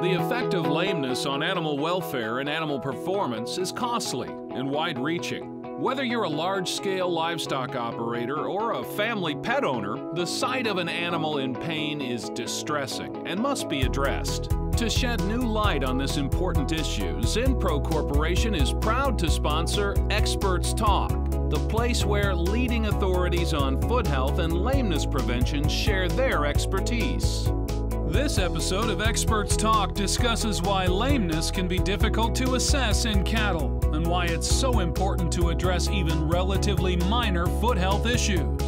The effect of lameness on animal welfare and animal performance is costly and wide-reaching. Whether you're a large-scale livestock operator or a family pet owner, the sight of an animal in pain is distressing and must be addressed. To shed new light on this important issue, Zinpro Corporation is proud to sponsor Experts Talk, the place where leading authorities on foot health and lameness prevention share their expertise. This episode of Experts Talk discusses why lameness can be difficult to assess in cattle and why it's so important to address even relatively minor foot health issues.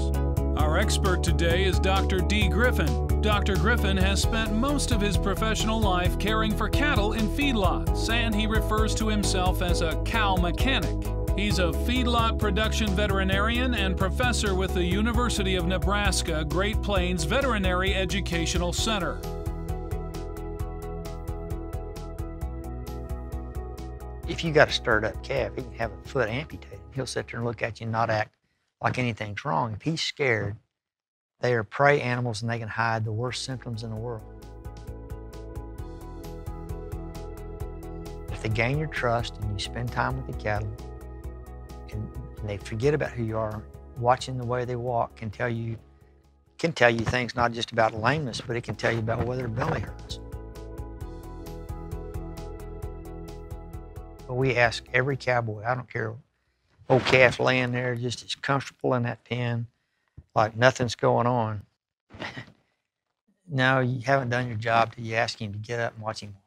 Our expert today is Dr. Dee Griffin. Dr. Griffin has spent most of his professional life caring for cattle in feedlots, and he refers to himself as a cow mechanic. He's a feedlot production veterinarian and professor with the University of Nebraska Great Plains Veterinary Educational Center. If you got a stirred up calf, he can have a foot amputated. He'll sit there and look at you and not act like anything's wrong. If he's scared, they are prey animals and they can hide the worst symptoms in the world. If they gain your trust and you spend time with the cattle and they forget about who you are, watching the way they walk can tell you things not just about lameness, but it can tell you about whether their belly hurts. But we ask every cowboy, I don't care, old calf laying there just as comfortable in that pen, like nothing's going on. No, you haven't done your job till you ask him to get up and watch him walk.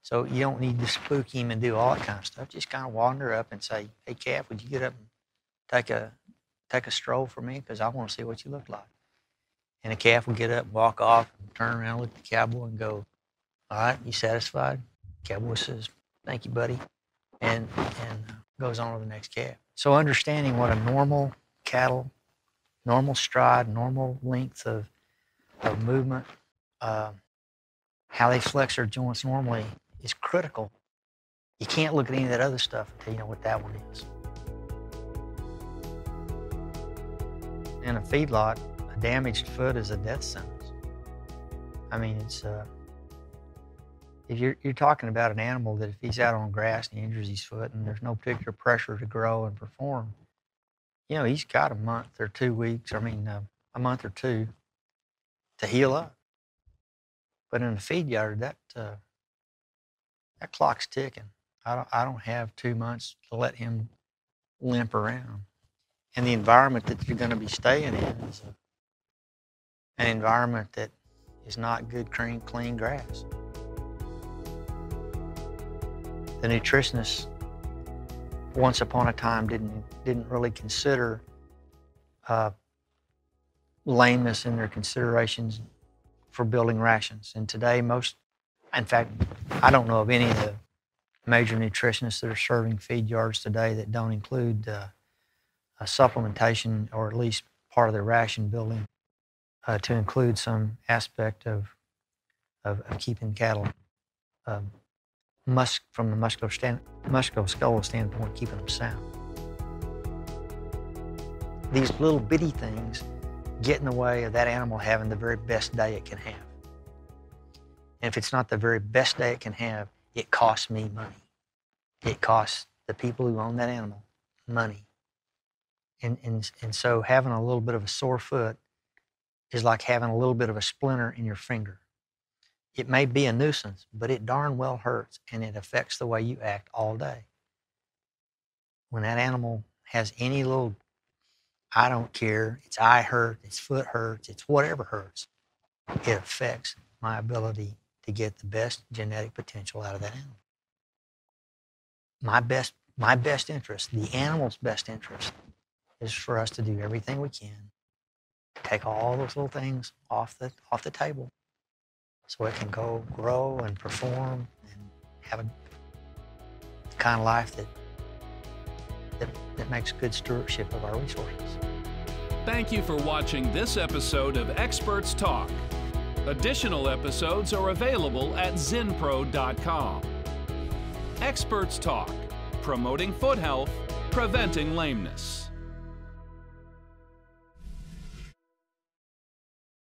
So you don't need to spook him and do all that kind of stuff. Just kind of wander up and say, hey, calf, would you get up and take a stroll for me? Because I want to see what you look like. And the calf will get up and walk off and turn around, look at the cowboy and go, all right, you satisfied? Cowboy says, thank you, buddy, and goes on to the next calf. So understanding what a normal cattle, normal stride, normal length of movement, how they flex their joints normally is critical. You can't look at any of that other stuff until you know what that one is. In a feedlot, a damaged foot is a death sentence. I mean, it's if you're talking about an animal that if he's out on grass and he injures his foot and there's no particular pressure to grow and perform, you know, he's got a month or 2 weeks, a month or two to heal up. But in a feed yard, that clock's ticking. I don't have 2 months to let him limp around. And the environment that you're going to be staying in is an environment that is not good, clean grass. The nutritionist, once upon a time, didn't really consider lameness in their considerations for building rations. And today, in fact, I don't know of any of the major nutritionists that are serving feed yards today that don't include a supplementation, or at least part of their ration building, to include some aspect of keeping cattle from the musculoskeletal standpoint, keeping them sound. These little bitty things get in the way of that animal having the very best day it can have. And if it's not the very best day it can have, it costs me money. It costs the people who own that animal money. And so having a little bit of a sore foot is like having a little bit of a splinter in your finger. It may be a nuisance, but it darn well hurts, and it affects the way you act all day. When that animal has any little, I don't care, its eye hurt, its foot hurts, it's whatever hurts, it affects my ability to get the best genetic potential out of that animal. My best interest, the animal's best interest, is for us to do everything we can to take all those little things off the table so it can go grow and perform and have a kind of life that makes good stewardship of our resources. Thank you for watching this episode of Experts Talk. Additional episodes are available at zinpro.com. Experts Talk, promoting foot health, preventing lameness.